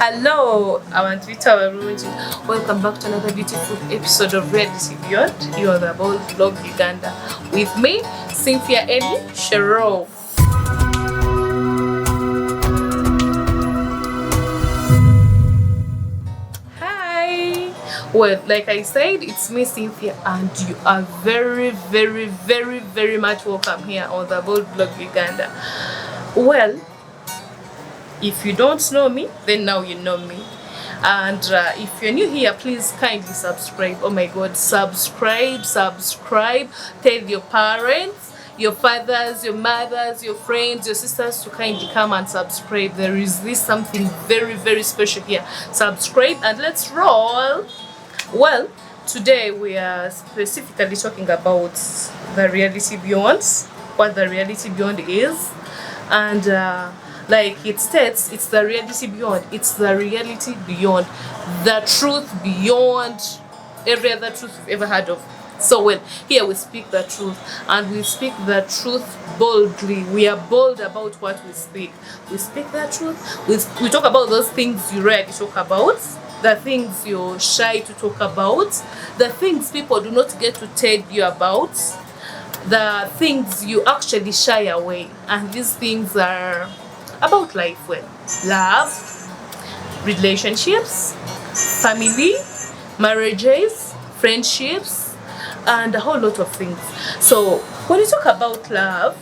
Hello, our Twitter everyone. Welcome back to another beautiful episode of Reality Beyond. You are the Bold Blog Uganda with me, Cynthia Ellie Cheryl. Hi. Well, like I said, it's me, Cynthia, and you are very much welcome here on the Bold Blog Uganda. Well, if you don't know me, then now you know me. And if you're new here, please kindly subscribe. Oh my god, subscribe. Tell your parents, your fathers, your mothers, your friends, your sisters to kindly come and subscribe. There is this something very special here. Subscribe and let's roll. Well, today we are specifically talking about the reality beyond, what the reality beyond is. And like it states, it's the reality beyond. It's the reality beyond. The truth beyond every other truth you've ever heard of. So well, here we speak the truth, and we speak the truth boldly. We are bold about what we speak. We speak the truth. We talk about those things you rarely talk about, the things you're shy to talk about, the things people do not get to tell you about, the things you actually shy away. And these things are about life, well, love, relationships, family, marriages, friendships, and a whole lot of things. So when you talk about love,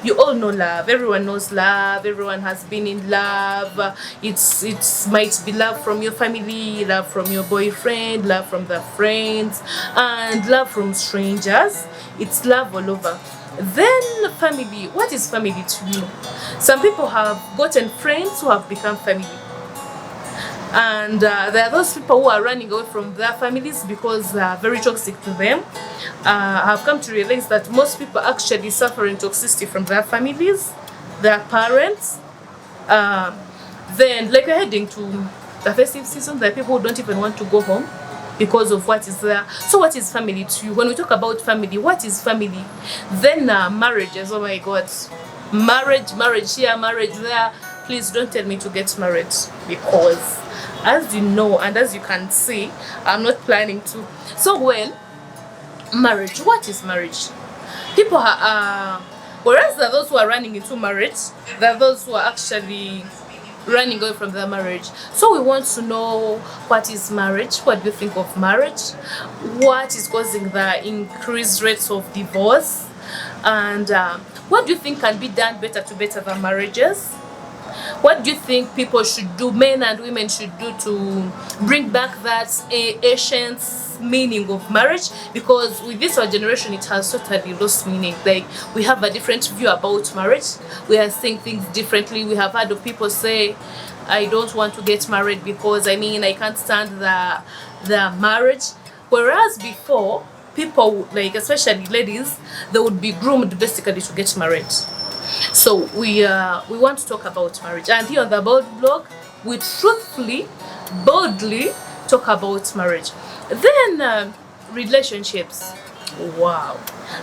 you all know love. Everyone knows love. Everyone has been in love. It's might be love from your family, love from your boyfriend, love from the friends, and love from strangers. It's love all over. Then family. What is family to you? Some people have gotten friends who have become family. And there are those people who are running away from their families because they are very toxic to them. I have come to realize that most people actually suffering toxicity from their families, their parents. Then, like we're heading to the festive season, there are people who don't even want to go home because of what is there. So what is family to you? When we talk about family, what is family? Then marriages, oh my god. Marriage here, marriage there. Please don't tell me to get married, because as you know and as you can see, I'm not planning to. So well, marriage, what is marriage? People are whereas there are those who are running into marriage, there are those who are actually running away from their marriage. So we want to know, what is marriage? What do you think of marriage? What is causing the increased rates of divorce? And what do you think can be done better to better the marriages? What do you think people should do, men and women should do, to bring back that ancient meaning of marriage? Because with this our generation, it has totally lost meaning. Like, we have a different view about marriage. We are seeing things differently. We have heard of people say, I don't want to get married because I can't stand the marriage. Whereas before, people, like especially ladies, they would be groomed basically to get married. So we want to talk about marriage, and here on the Bold Blog, we truthfully, boldly talk about marriage. Then relationships. Wow,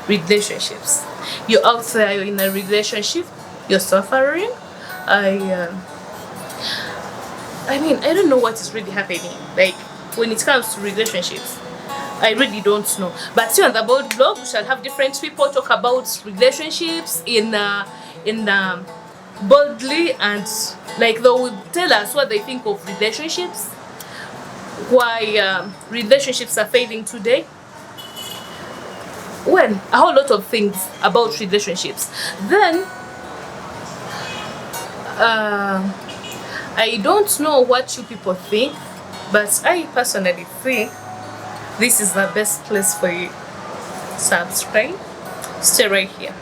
relationships. You're out there, you're in a relationship, you're suffering. I don't know what is really happening. Like, when it comes to relationships, I really don't know. But here on the Bold Blog, we shall have different people talk about relationships in boldly, and like they will tell us what they think of relationships, why relationships are failing today. Well, a whole lot of things about relationships. Then I don't know what you people think, but I personally think this is the best place for you. Subscribe. Stay right here.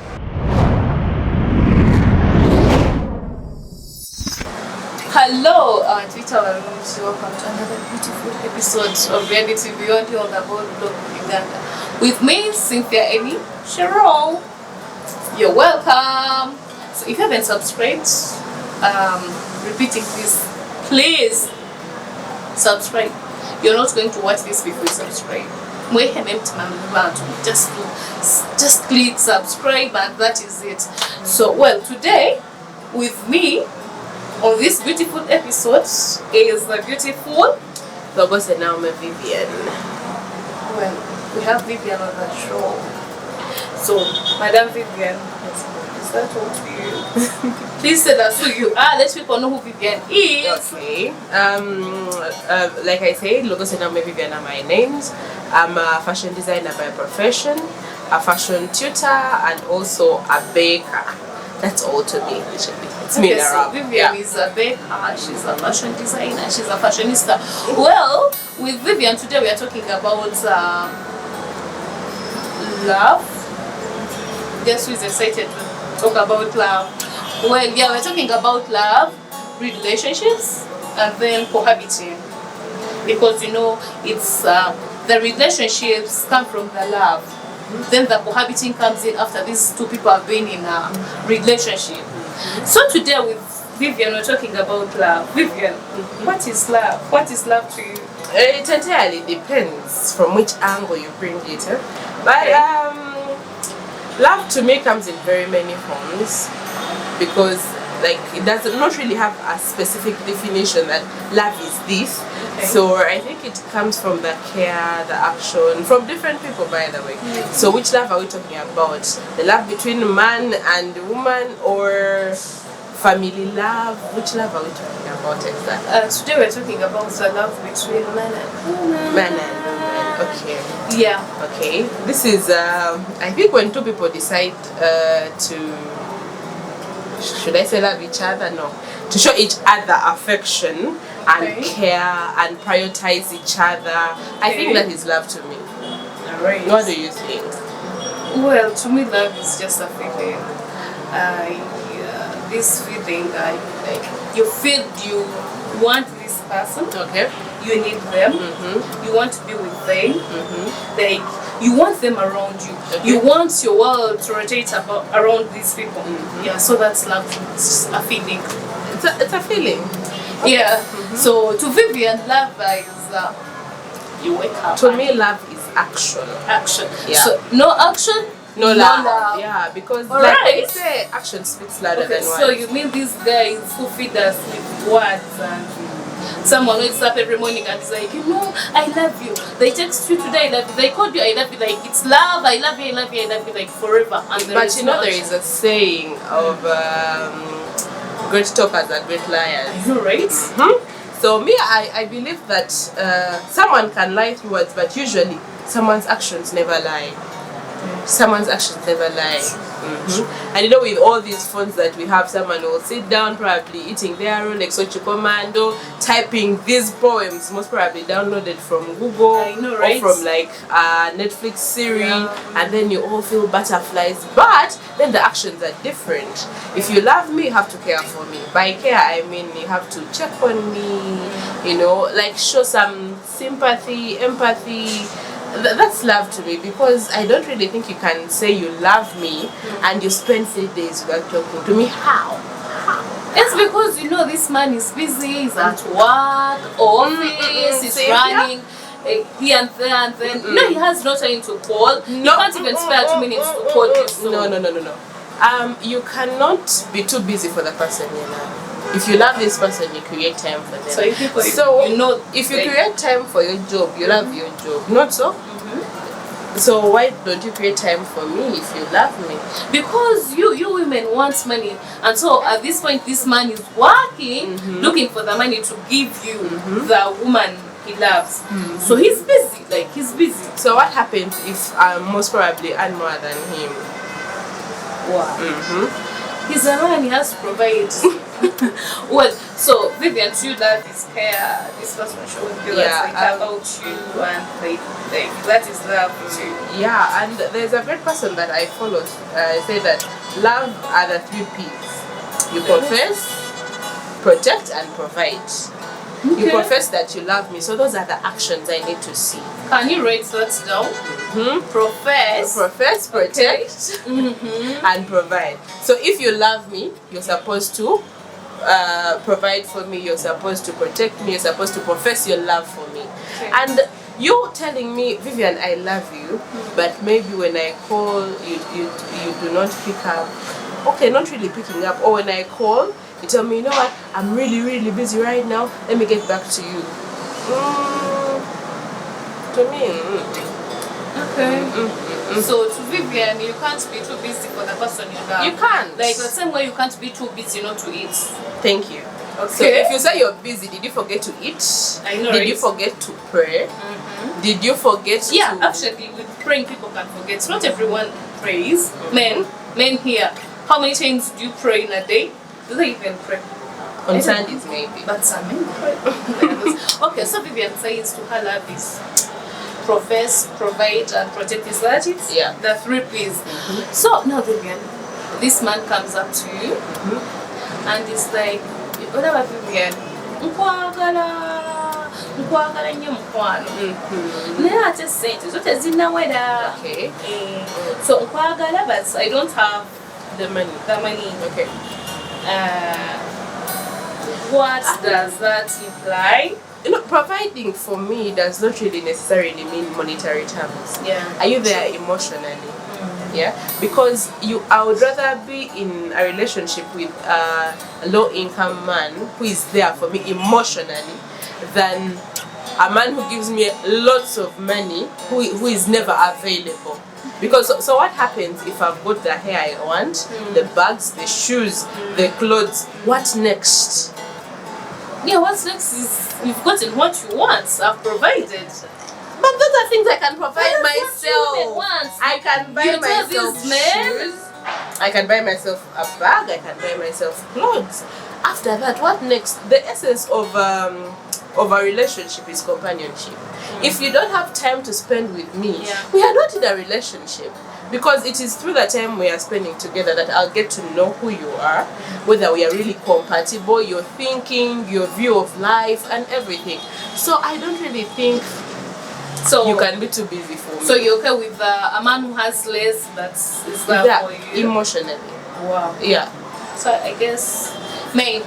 Hello, Twitter. Welcome to another beautiful episode of Reality Beyond here on the Bold Blog Uganda. With me, Cynthia Ellie Cheryl. You're welcome. So if you haven't subscribed, repeating this, please subscribe. You're not going to watch this before you subscribe. Just click subscribe, and that is it. So well, today with me on this beautiful episode is the beautiful Logos and now Vivian. Well, we have Vivian on the show. So, Madam Vivian, is that all to you? Please tell us who you are. Let people know who Vivian is. Okay. Like I said, Logos and now Vivian are my names. I'm a fashion designer by profession, a fashion tutor, and also a baker. That's all to me, literally. It's me in a wrap. Vivian is a baker, she's a fashion designer, she's a fashionista. Well, with Vivian today we are talking about love. Guess who is excited to talk about love? Well, yeah, we're talking about love, relationships, and then cohabiting. Because you know, it's the relationships come from the love. Then the cohabiting comes in after these two people have been in a relationship. So today with Vivian, we're talking about love. Vivian, what is love? What is love to you? It entirely depends from which angle you bring it. But love to me comes in very many forms, because like it does not really have a specific definition that love is this. So I think it comes from the care, the action, from different people, by the way. So which love are we talking about? The love between man and woman, or family love? Which love are we talking about exactly? Today we're talking about the love between man and woman. Man and woman, okay. Yeah. Okay, this is, I think when two people decide to, should I say love each other? No. To show each other affection and care and prioritize each other. I think that is love to me. Alright. What do you think? Well, to me love is just a feeling. This feeling, like you feel you want this person. Okay. You need them. You want to be with them. Like you want them around you. Okay. You want your world to rotate around these people. Yeah, so that's love. It's a feeling. It's a feeling. Okay. Yeah. So to Vivian, love is you wake up. To me, love is action. Action. Yeah. So no action. No love. Yeah, because like they say, action speaks louder than words. So you mean these guys who feed us with words, and someone wakes up every morning and is like, you know, I love you. They text you today, I love you. They called you, I love you. Like it's love, I love you, I love you, I love you, like forever. And but you know, there is a saying of great talkers are great liars. You're right. So me, I believe that someone can lie through words, but usually someone's actions never lie. Someone's actions never lie. And you know, with all these phones that we have, someone will sit down probably eating their own Exochi Commando, typing these poems, most probably downloaded from Google, or from like a Netflix series, and then you all feel butterflies, but then the actions are different. If you love me, you have to care for me. By care, I mean you have to check on me, you know, like show some sympathy, empathy. That's love to me, because I don't really think you can say you love me and you spend 3 days without talking to me. How? It's because you know this man is busy, he's at work, office, he's running here and there, and then you know he has no time to call. You can't even spare 2 minutes to call you. So. No. You cannot be too busy for the person you love. If you love this person, you create time for them. So if you create time for your job, you love your job. Not so? So why don't you create time for me if you love me? Because you women want money, and so at this point this man is working, looking for the money to give you the woman he loves. So he's busy, like he's busy. So what happens if I most probably earn more than him? Wow. He's a man, he has to provide. Well, so Vivian, to you love is care. This person showing you like about you, and like that is love too. Yeah, and there's a great person that I follow. Say that love are the 3 P's. You confess, protect, and provide. Okay. You profess that you love me, so those are the actions I need to see. Can you write that down? Profess, protect, and provide. So if you love me, you're supposed to provide for me, you're supposed to protect me, you're supposed to profess your love for me. Okay. And you telling me, Vivian, I love you, but maybe when I call, you do not pick up. Okay, not really picking up. Or when I call, You tell me, you know what, I'm really, really busy right now. Let me get back to you. To me, Okay. So to Vivian, you can't be too busy for the person you love. You can't. Like the same way you can't be too busy not to eat. Thank you. Okay. So if you say you're busy, did you forget to eat? I know. Did you forget to pray? Did you forget to... Yeah, actually, with praying, people can forget. Not everyone prays. Men here. How many times do you pray in a day? Do they even pray? On Sundays, maybe. But some men pray. Okay, so Vivian says to her love is profess, provide, and protect. Is that it? Yeah. The 3 P's. So now, Vivian, this man comes up to you and it's like, whatever, Vivian, nkwagala nnyo mukwano naye ate sente zo tezinnawera. Okay. So nkwagala, but I don't have The money. Okay. What does that imply? You know, providing for me does not really necessarily mean monetary terms. Yeah. Are you there emotionally? Yeah, because I would rather be in a relationship with a low-income man who is there for me emotionally than a man who gives me lots of money who is never available. Because so what happens if I've got the hair I want, the bags, the shoes, the clothes? What next? Yeah, what's next is you've gotten what you want. I've provided. But those are things I can provide That's myself. what women want. I can buy You tell myself these men? shoes. I can buy myself a bag. I can buy myself clothes. After that, what next? The essence of a relationship is companionship. If you don't have time to spend with me, we are not in a relationship. Because it is through the time we are spending together that I'll get to know who you are, whether we are really compatible, your thinking, your view of life, and everything. So I don't really think you can be too busy for me. So you're okay with a man who has less that is there for you? Emotionally. Wow. Yeah. So I guess, May,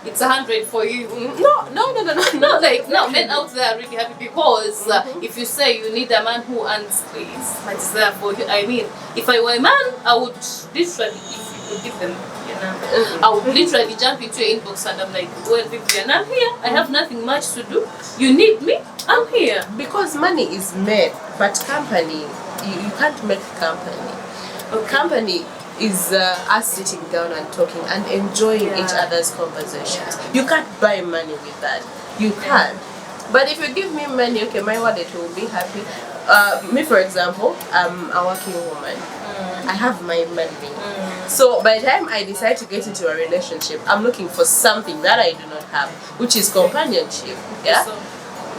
it's 100 for you. No. No, men out there are really happy because if you say you need a man who earns less, but is there for you. I mean, if I were a man, I would literally, if you could give them your number, I would literally jump into your inbox and I'm like, well, Vivian, I'm here. I have nothing much to do. You need me? I'm here. Because money is made, but company, you can't make company. Company is us sitting down and talking and enjoying each other's conversations. You can't buy money with that. You can't. But if you give me money, okay, my wallet will be happy. Me, for example, I'm a working woman. I have my money. So by the time I decide to get into a relationship, I'm looking for something that I do not have, which is companionship. Yeah. So,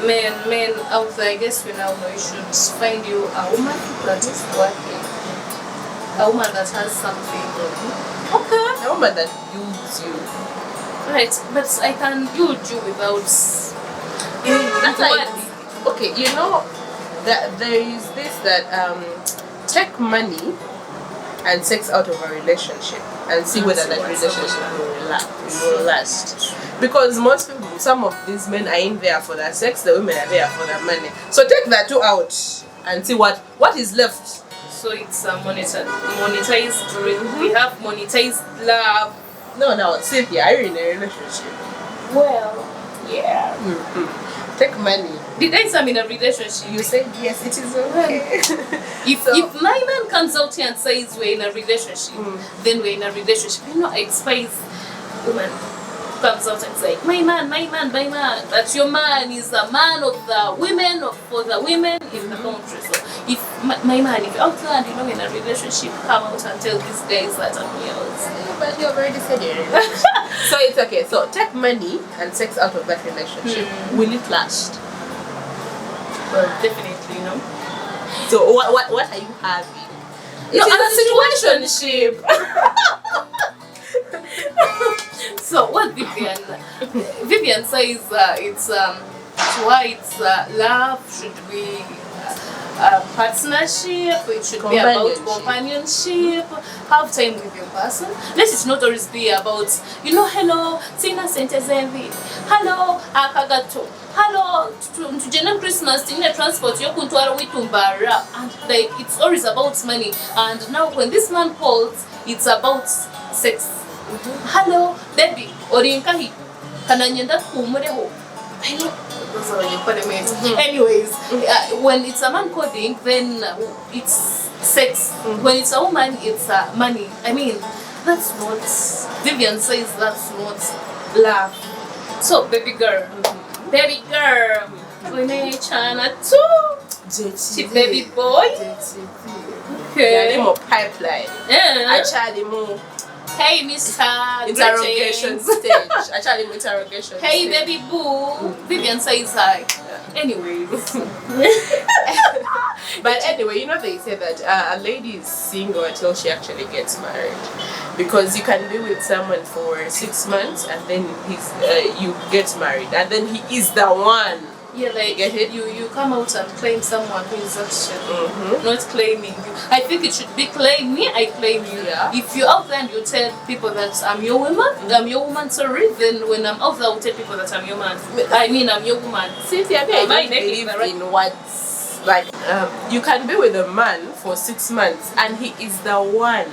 men out there, I guess we now know you should find you a woman that is working. A woman that has something. Okay. A woman that builds you. Right, but I can build you without. That's like, okay, you know that there is this that take money and sex out of a relationship and see whether that relationship will last. Because most people, some of these men are in there for their sex, the women are there for their money. So take that two out and see what is left. So it's monetized. We have monetized love. No, Cynthia, are you in a relationship? Well, yeah. Take money. Did I say I'm in a relationship? You said yes, it is okay. If my man comes out here and says we're in a relationship, then we're in a relationship. You know, I despise women who comes out and say, my man, that your man is a man of the women, or for the women in the country. So if my man, if you're out there and you know in a relationship, come out and tell these guys that I'm yours. But you already said you're in a relationship. So it's okay. So take money and sex out of that relationship. Will it last? Well, definitely, you know. So what are you having? No, a situationship. So what Vivian says it's why it's love should be partnership, it should be about companionship, have time with your person. Let it not always be about, you know, hello, sina sente zevi, hello, akagato, hello, tujena Christmas, tina transport, yokuntwara witumbara, and like it's always about money. And now when this man calls, it's about sex. Hello, baby. Orinkahi. Kananyenda kumureho. I know. Those are your parliaments. Anyways, when it's a man coding, then it's sex. When it's a woman, it's money. I mean, that's not. Vivian says that's not love. So, baby girl, we may China too. Baby boy. Okay. Pipeline. Yeah. Actually, more. Hey, Mr. Interrogation stage. Actually, interrogation. Hey, stage. baby boo. Vivian says hi. Anyways. But anyway, you know they say that a lady is single until she actually gets married, because you can be with someone for 6 months and then you get married and then he is the one. Yeah, like Get it? you come out and claim someone who is actually not claiming you. I think it should be claim me, I claim you. Yeah. If you're out there and you tell people that I'm your woman, sorry, then when I'm out there, I will tell people that I'm your man. I mean, I'm your woman. Cynthia, I don't believe in what's like you can be with a man for 6 months and he is the one.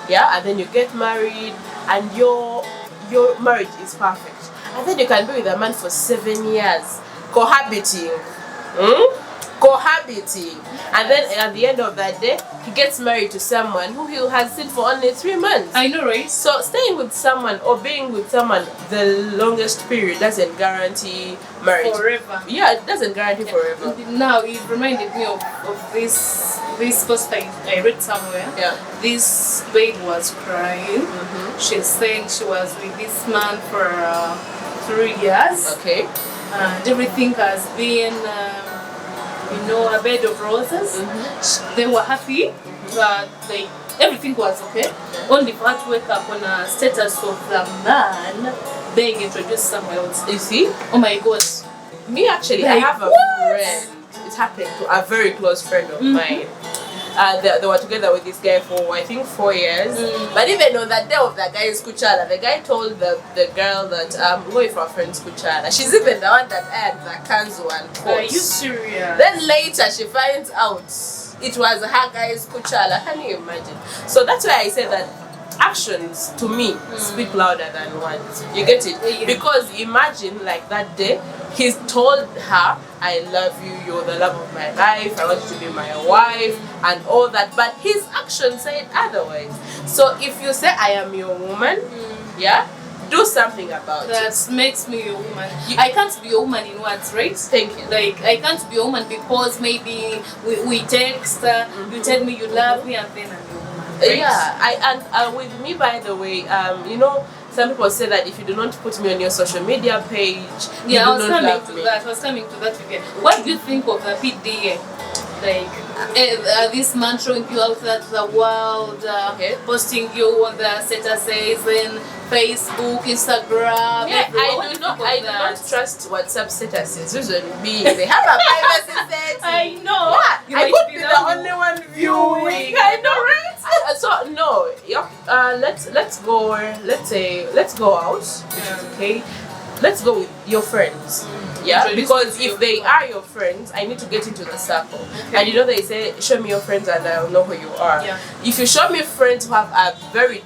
Yeah, and then you get married and your marriage is perfect. And then you can be with a man for 7 years. Cohabiting, and then at the end of that day, he gets married to someone who he has seen for only 3 months. I know, right? So staying with someone or being with someone the longest period doesn't guarantee marriage Forever. Yeah, it doesn't guarantee forever. Now it reminded me of this post I read somewhere. Yeah. This babe was crying. She's saying she was with this man for 3 years. Okay. And everything has been, a bed of roses. They were happy, but everything was okay. Only for her to wake up on a status of the man being introduced somewhere else. You see? Oh my God. Me actually, I have a friend. It happened to a very close friend of mine. They were together with this guy for I think 4 years. But even on that day of the guy's kuchala, the guy told the girl that I'm going for a friend's kuchala. She's even the one that had the kanzu and coat. Are you serious? Then later she finds out it was her guy's kuchala. Can you imagine? So that's why I say that actions to me speak louder than words. You get it? Yeah. Because imagine like that day he told her, I love you, you're the love of my life, I want you to be my wife and all that, but his actions said otherwise. So if you say I am your woman, yeah, do something about it. That makes me a woman. I can't be a woman in words, right? Thank you. Like, I can't be a woman because maybe we text, you tell me you love me, and then I'm your woman. Right? Yeah, with me, by the way, some people say that if you do not put me on your social media page, you do not love me. I was coming to that again. What do you think of the PDA? Like, this man showing you out there to the world, posting you on the statuses in Facebook, Instagram. Yeah, I do not trust WhatsApp statuses. Reason being, they have a privacy setting. I know. Yeah, I could be the only one viewing. I know, right? So no, let's go. Let's go out. Okay, let's go with your friends. Yeah, because if they are your friends, I need to get into the circle. And they say, show me your friends and I'll know who you are. Yeah. If you show me friends who have a very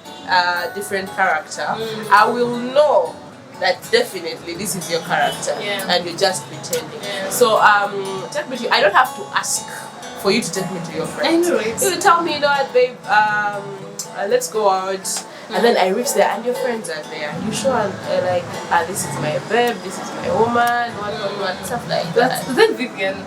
different character, I will know that definitely this is your character and you're just pretending. Yeah. So take me to, I don't have to ask for you to take me to your friends. I know it. You tell me, what, babe, let's go out. And then I reach there and your friends are there. You show this is my babe, this is my woman, what, stuff like that. Then Vivian,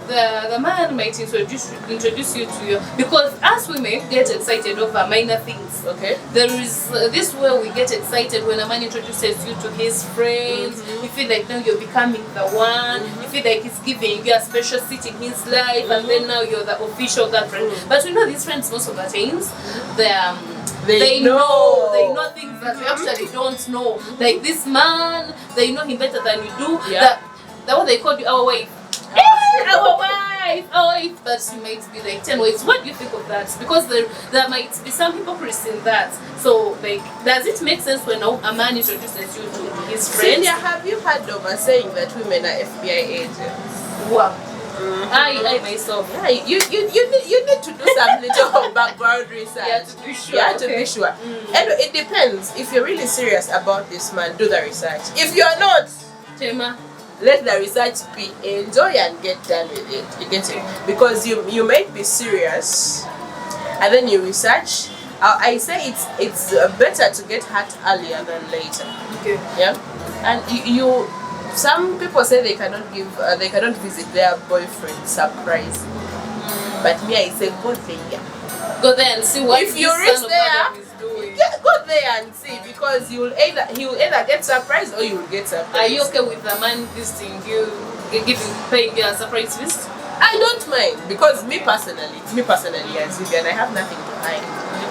the man might introduce you to you, because as women get excited over minor things. Okay. There is this way we get excited when a man introduces you to his friends. You feel like now you're becoming the one. You feel like he's giving you a special seat in his life, and then now you're the official girlfriend. But these friends most of the times, they know things that we actually don't know. Like this man, they know him better than we do. Yeah. That what they call you our wife. Our wife, but she might be like 10 wives. What do you think of that? Because there might be some hypocrisy in that. So, does it make sense when a man introduces you to his friends? Celia, have you heard of us saying that women are FBI agents? Wow. I myself. Yeah, you need to do some little background research. Yeah, to be sure. Yeah, to be sure. And it depends. If you're really serious about this man, do the research. If you're not, Chema. let the research be. Enjoy and get done with it. You get it? Because you might be serious, and then you research. I say it's better to get hurt earlier than later. Okay. Yeah, and you some people say they cannot visit their boyfriend surprise, but me I say go there. Go there and see what If you this reach son of there, Adam is doing. Yeah, go there and see, because he will either get surprised or you will get surprised. Are you okay with the man visiting you, paying you a surprise visit? I don't mind, because me personally, as Vivian, I have nothing to hide.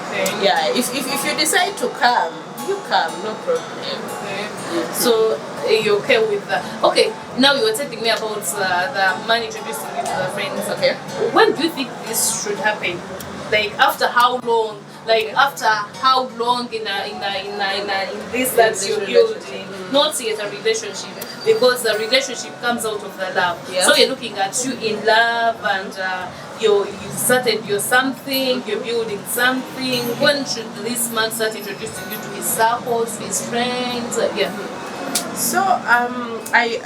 Okay. Yeah, if you decide to come, you come, no problem. Okay. So you're okay with that? Okay. Now you were telling me about the man introducing you to the friends. Okay. When do you think this should happen? Like after how long? Like after how long in this that you're building? Not yet a relationship, because the relationship comes out of the love. Yeah. So you're looking at you in love, and you started your something, you're building something. When should this man start introducing you to his circles, to his friends? Yeah. So I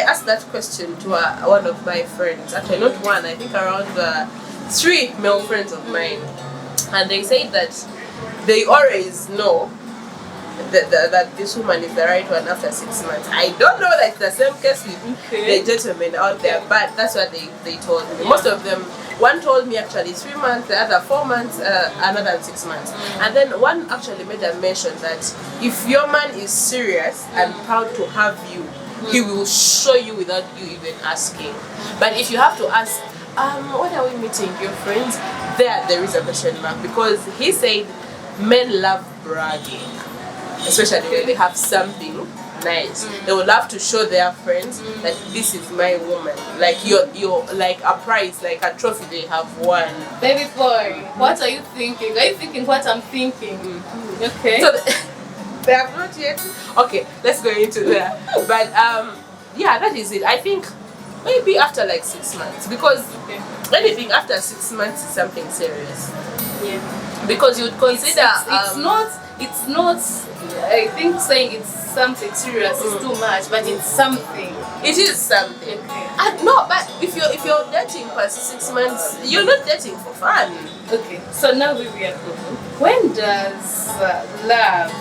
asked that question to one of my friends. Actually, not one. I think around 3 male friends of mine, and they say that they always know that this woman is the right one after 6 months. I don't know that it's the same case with the gentlemen out there, but that's what they told me. Most of them, one told me actually 3 months, the other 4 months, another 6 months. And then one actually made a mention that if your man is serious and proud to have you, he will show you without you even asking. But if you have to ask, what are we meeting, your friends? There is a question mark, because he said men love bragging, especially when they have something nice. They would love to show their friends that this is my woman, like you're like a prize, like a trophy they have won. Baby boy, what are you thinking? Are you thinking what I'm thinking? Okay. So they have not yet. Okay, let's go into that. But yeah, that is it. I think maybe after like 6 months, because anything after 6 months is something serious. Yeah. Because you'd consider it's not I think saying it's something serious is too much, but it's something. It is something. Okay. No, but if you're dating past 6 months, you're not dating for fun. Okay. So now Vivian, when does love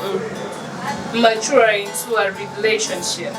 mature into a relationship?